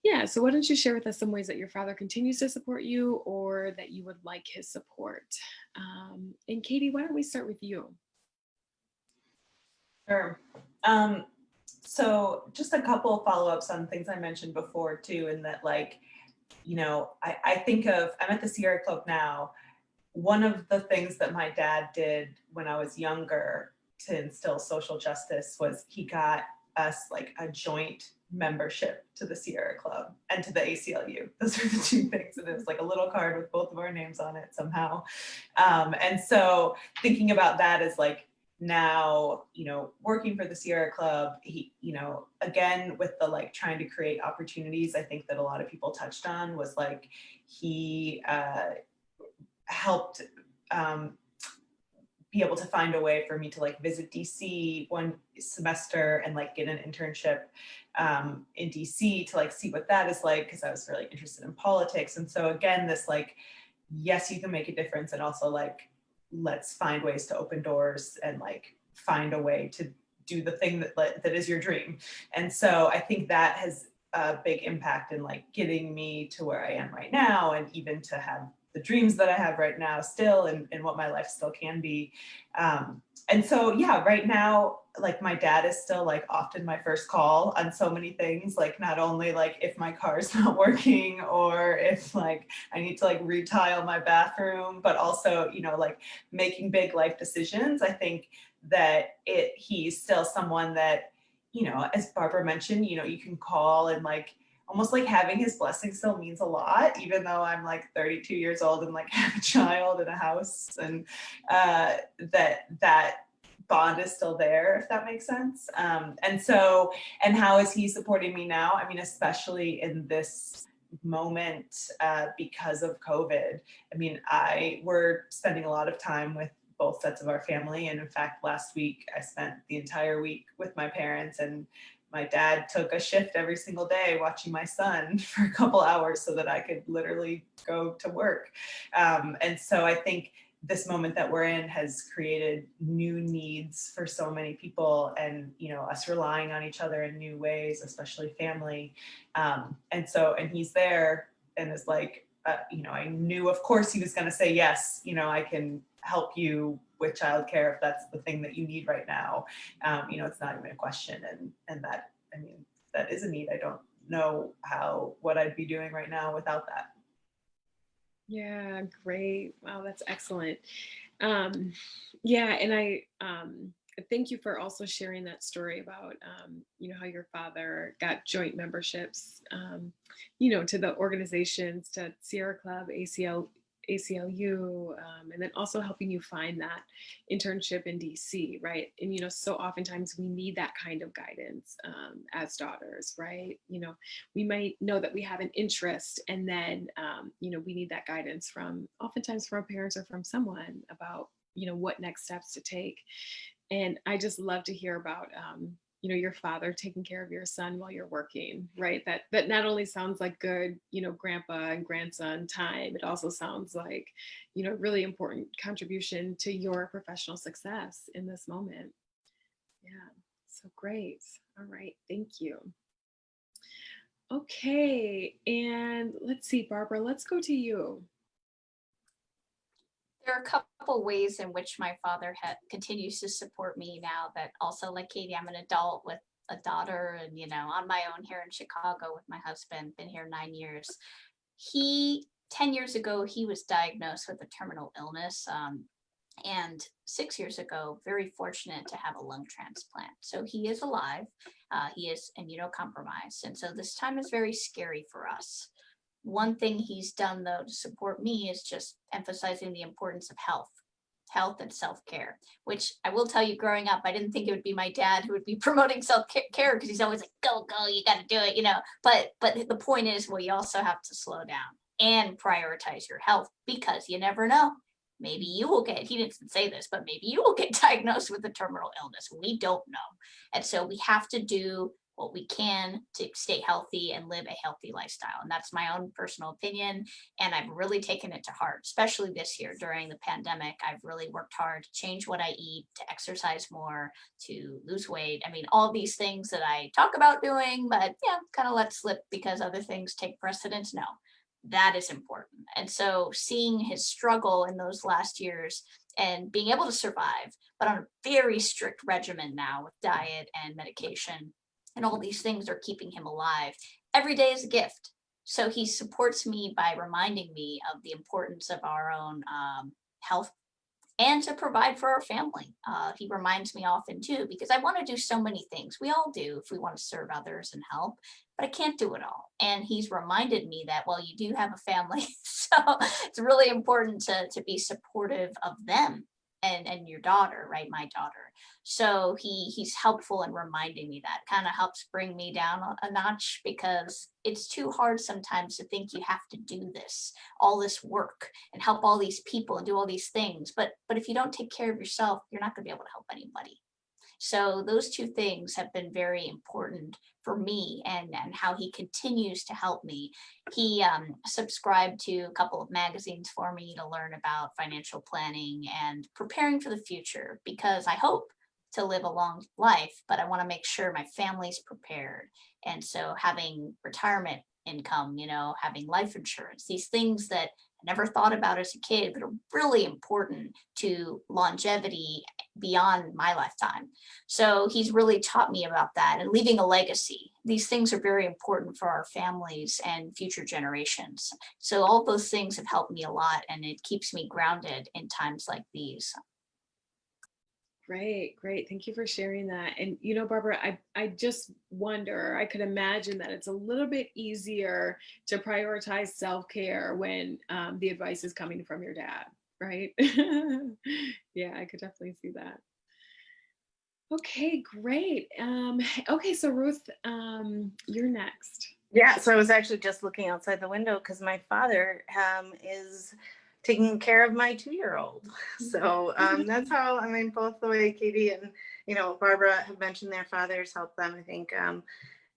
yeah, so why don't you share with us some ways that your father continues to support you or that you would like his support? And Katie, why don't we start with you? Sure. Um, so just a couple of follow-ups on things I mentioned before too, in that like, I think of, I'm at the Sierra Club now. One of the things that my dad did when I was younger to instill social justice was he got us like a joint membership to the Sierra Club and to the ACLU. Those are the two things. And it was like a little card with both of our names on it somehow. And so thinking about that as like now, working for the Sierra Club, he, again, with the like trying to create opportunities, I think that a lot of people touched on was like he helped be able to find a way for me to like visit DC one semester and like get an internship in DC to like see what that is like, because I was really interested in politics. And so again, this like, yes, you can make a difference, and also like, let's find ways to open doors and like find a way to do the thing that is your dream. And so I think that has a big impact in like getting me to where I am right now, and even to have the dreams that I have right now still, and what my life still can be. And so, yeah, right now, like my dad is still like often my first call on so many things, like not only like if my car's not working or if like I need to like retile my bathroom, but also, like making big life decisions. I think that he's still someone that, as Barbara mentioned, you can call, and like almost like having his blessing still means a lot, even though I'm like 32 years old and like have a child and a house, and that bond is still there, if that makes sense. And how is he supporting me now? I mean, especially in this moment because of COVID. I mean, we're spending a lot of time with both sets of our family. And in fact, last week I spent the entire week with my parents, and my dad took a shift every single day watching my son for a couple hours so that I could literally go to work. And so I think this moment that we're in has created new needs for so many people, and us relying on each other in new ways, especially family. And he's there and is like, I knew of course he was going to say yes, I can help you with childcare if that's the thing that you need right now. It's not even a question, and that, I mean, that is a need. I don't know what I'd be doing right now without that. Yeah, great. Wow, that's excellent. Yeah, and I thank you for also sharing that story about how your father got joint memberships, to the organizations, to Sierra Club, ACLU, and then also helping you find that internship in DC, right? And so oftentimes we need that kind of guidance as daughters, right? We might know that we have an interest, and then we need that guidance oftentimes from our parents or from someone about what next steps to take. And I just love to hear about your father taking care of your son while you're working, right? That not only sounds like good grandpa and grandson time, it also sounds like really important contribution to your professional success in this moment. Yeah, so great. All right, thank you. Okay, and let's see, Barbara, let's go to you. There are a couple ways in which my father continues to support me now that also, like Katie, I'm an adult with a daughter and, on my own here in Chicago with my husband, been here 9 years. 10 years ago, he was diagnosed with a terminal illness. And 6 years ago, very fortunate to have a lung transplant. So he is alive. He is immunocompromised. And so this time is very scary for us. One thing he's done, though, to support me is just emphasizing the importance of health and self-care, which I will tell you, growing up, I didn't think it would be my dad who would be promoting self-care because he's always like, go, you got to do it, But the point is, well, you also have to slow down and prioritize your health because you never know. Maybe you will get, he didn't say this, but maybe you will get diagnosed with a terminal illness. We don't know. And so we have to do what we can to stay healthy and live a healthy lifestyle. And that's my own personal opinion. And I've really taken it to heart, especially this year during the pandemic. I've really worked hard to change what I eat, to exercise more, to lose weight. I mean, all these things that I talk about doing, but yeah, kind of let slip because other things take precedence. No, that is important. And so seeing his struggle in those last years and being able to survive, but on a very strict regimen now with diet and medication, and all these things are keeping him alive. Every day is a gift. So he supports me by reminding me of the importance of our own health and to provide for our family. He reminds me often too, because I want to do so many things. We all do if we want to serve others and help, but I can't do it all. And he's reminded me that, well, you do have a family. So it's really important to be supportive of them and your daughter, right? My daughter. So he's helpful in reminding me that. Kind of helps bring me down a notch because it's too hard sometimes to think you have to do this, all this work and help all these people and do all these things. But if you don't take care of yourself, you're not going to be able to help anybody. So those two things have been very important for me and how he continues to help me. He subscribed to a couple of magazines for me to learn about financial planning and preparing for the future because I hope to live a long life, but I want to make sure my family's prepared. And so having retirement income, having life insurance, these things that I never thought about as a kid, but are really important to longevity beyond my lifetime. So he's really taught me about that and leaving a legacy. These things are very important for our families and future generations. So all those things have helped me a lot and it keeps me grounded in times like these. Great. Thank you for sharing that. And Barbara, I just wonder, I could imagine that it's a little bit easier to prioritize self-care when the advice is coming from your dad, right? Yeah, I could definitely see that. Okay, great. Okay, so Ruth, you're next. Yeah, so I was actually just looking outside the window because my father is taking care of my 2-year-old. So that's how, both the way Katie and, Barbara have mentioned their fathers help them. I think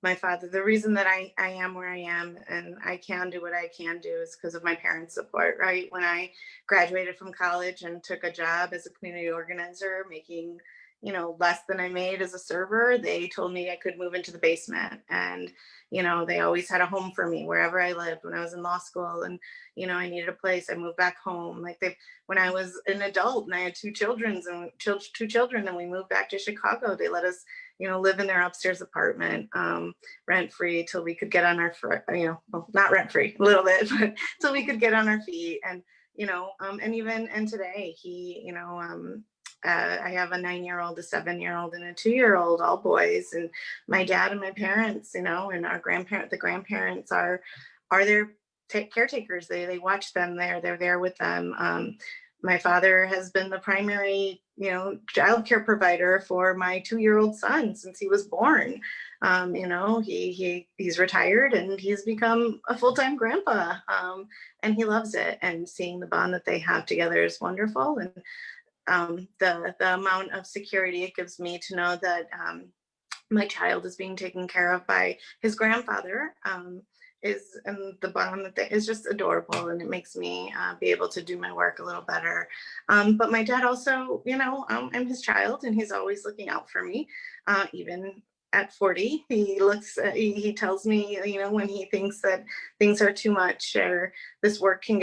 my father, the reason that I am where I am and I can do what I can do is because of my parents' support, right? When I graduated from college and took a job as a community organizer, making less than I made as a server, they told me I could move into the basement. And, they always had a home for me wherever I lived when I was in law school. And, I needed a place. I moved back home. When I was an adult and I had two children and we moved back to Chicago, they let us, live in their upstairs apartment, rent free till we could get on our, not rent free, a little bit, but till we could get on our feet. And, and today he, I have a 9-year-old, a 7-year-old, and a 2-year-old, all boys. And my dad and my parents, and our the grandparents are their caretakers. They watch them. They're there with them. My father has been the primary, childcare provider for my 2-year-old son since he was born. He's retired and he's become a full-time grandpa, and he loves it. And seeing the bond that they have together is wonderful. And the amount of security it gives me to know that my child is being taken care of by his grandfather and the bond that is just adorable, and it makes me be able to do my work a little better. But my dad also, I'm his child, and he's always looking out for me, even at 40. He tells me, when he thinks that things are too much or this work can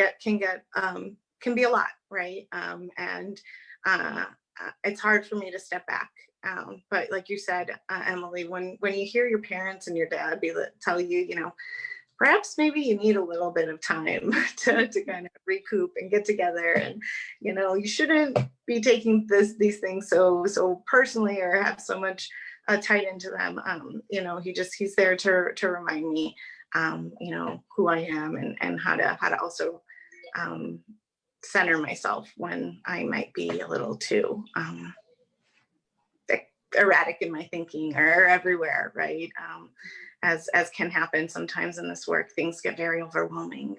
be a lot, right? And it's hard for me to step back. But like you said, Emily, when you hear your parents and your dad tell you, perhaps maybe you need a little bit of time to kind of recoup and get together. And, you shouldn't be taking these things so personally or have so much tied into them. He's there to remind me, who I am and how to also center myself when I might be a little too erratic in my thinking or everywhere, right? As can happen sometimes in this work, things get very overwhelming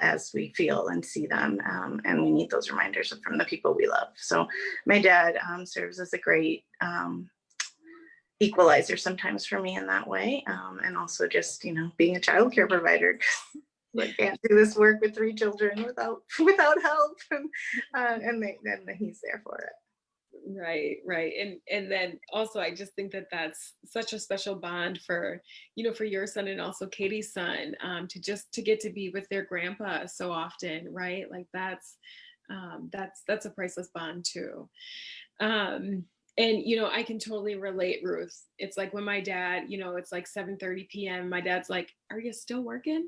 as we feel and see them, and we need those reminders from the people we love. So my dad serves as a great equalizer sometimes for me in that way, and also just being a childcare provider. I can't do this work with 3 children without help, and he's there for it. Right. And then also, I just think that that's such a special bond for your son and also Katie's son, to get to be with their grandpa so often, right? Like that's a priceless bond too. And I can totally relate, Ruth. It's like when my dad, it's like 7:30 p.m. My dad's like, "Are you still working?"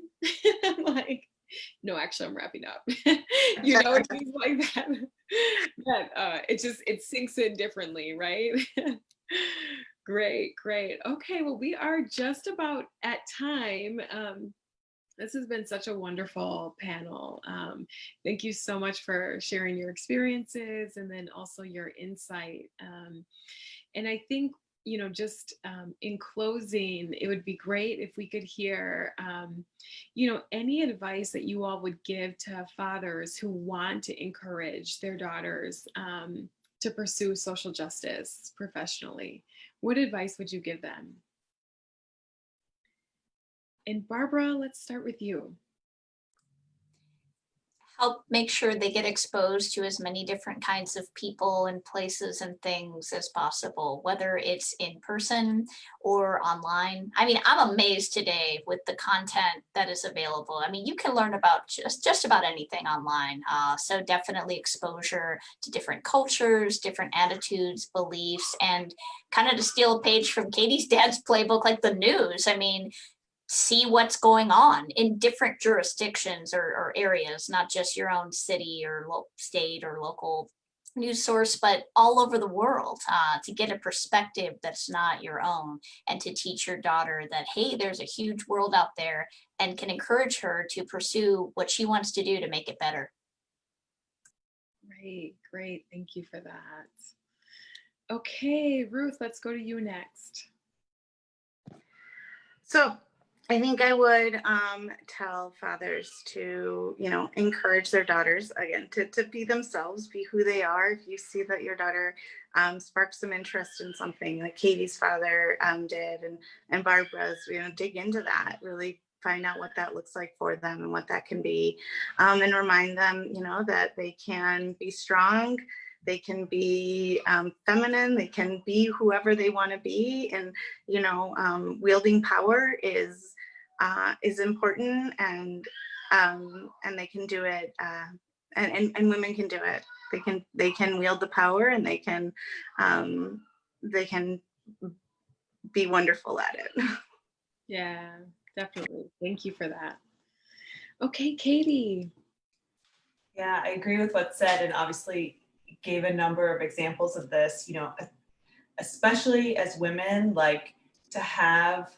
I'm like, "No, actually, I'm wrapping up." Things like that. That it sinks in differently, right? Great. Okay, well, we are just about at time. This has been such a wonderful panel. Thank you so much for sharing your experiences and then also your insight. And I think, just in closing, it would be great if we could hear, any advice that you all would give to fathers who want to encourage their daughters to pursue social justice professionally. What advice would you give them? And Barbara, let's start with you. Help make sure they get exposed to as many different kinds of people and places and things as possible, whether it's in person or online. I mean, I'm amazed today with the content that is available. I mean, you can learn about just about anything online. So definitely exposure to different cultures, different attitudes, beliefs, and kind of to steal a page from Katie's dad's playbook, like the news. I mean, see what's going on in different jurisdictions or areas, not just your own city or state or local news source, but all over the world, to get a perspective that's not your own, and to teach your daughter that, hey, there's a huge world out there, and can encourage her to pursue what she wants to do to make it better. Great. Thank you for that. Okay, Ruth, let's go to you next. So I think I would tell fathers to, encourage their daughters, again, to be themselves, be who they are. If you see that your daughter sparks some interest in something like Katie's father did, and Barbara's, dig into that, really find out what that looks like for them and what that can be, and remind them, that they can be strong. They can be feminine, they can be whoever they want to be. And, wielding power is important, and they can do it, and women can do it. They can wield the power, and they can be wonderful at it. Yeah, definitely. Thank you for that. Okay, Katie. Yeah, I agree with what's said, and obviously gave a number of examples of this, especially as women, like to have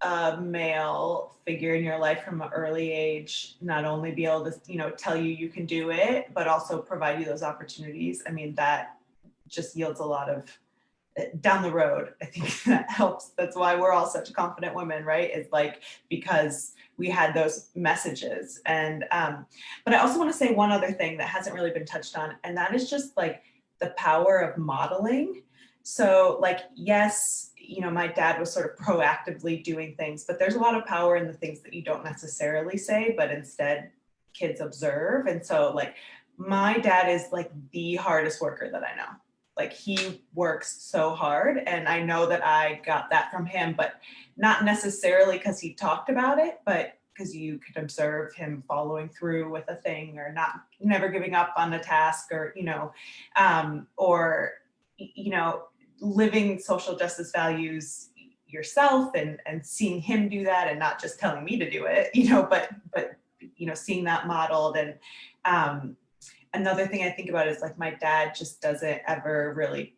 a male figure in your life from an early age, not only be able to, tell you can do it, but also provide you those opportunities. I mean, that just yields a lot of down the road. I think that helps. That's why we're all such confident women, right? It's like, because we had those messages. And, but I also want to say one other thing that hasn't really been touched on, and that is just like the power of modeling. So like, yes, my dad was sort of proactively doing things, but there's a lot of power in the things that you don't necessarily say, but instead kids observe. And so like, my dad is like the hardest worker that I know. Like, he works so hard, and I know that I got that from him, but not necessarily because he talked about it, but because you could observe him following through with a thing, or never giving up on a task, or, living social justice values, yourself, and seeing him do that, and not just telling me to do it, but seeing that modeled. And another thing I think about is like, my dad just doesn't ever really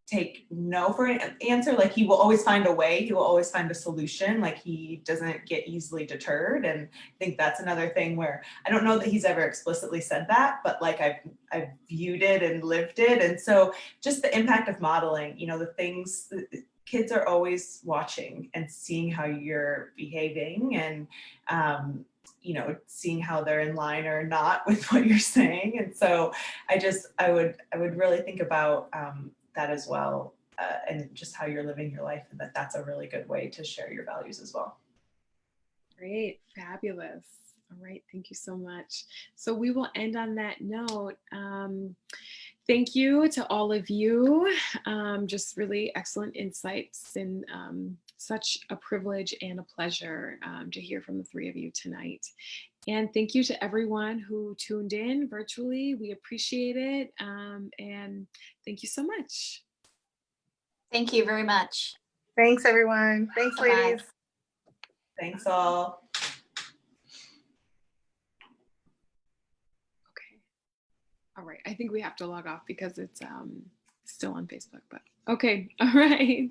take no for an answer. Like, he will always find a way, he will always find a solution. Like, he doesn't get easily deterred. And I think that's another thing where I don't know that he's ever explicitly said that, but like, I've viewed it and lived it. And so just the impact of modeling, the things, kids are always watching and seeing how you're behaving, and seeing how they're in line or not with what you're saying. And so I would really think about that as well, and just how you're living your life, and that's a really good way to share your values as well. Great, fabulous. All right, thank you so much. So we will end on that note. Thank you to all of you. Just really excellent insights, and such a privilege and a pleasure to hear from the three of you tonight. And thank you to everyone who tuned in virtually. We appreciate it. And thank you so much. Thank you very much. Thanks, everyone. Thanks, Bye-bye. ladies. Thanks all. Okay. All right. I think we have to log off because it's still on Facebook, but okay. All right.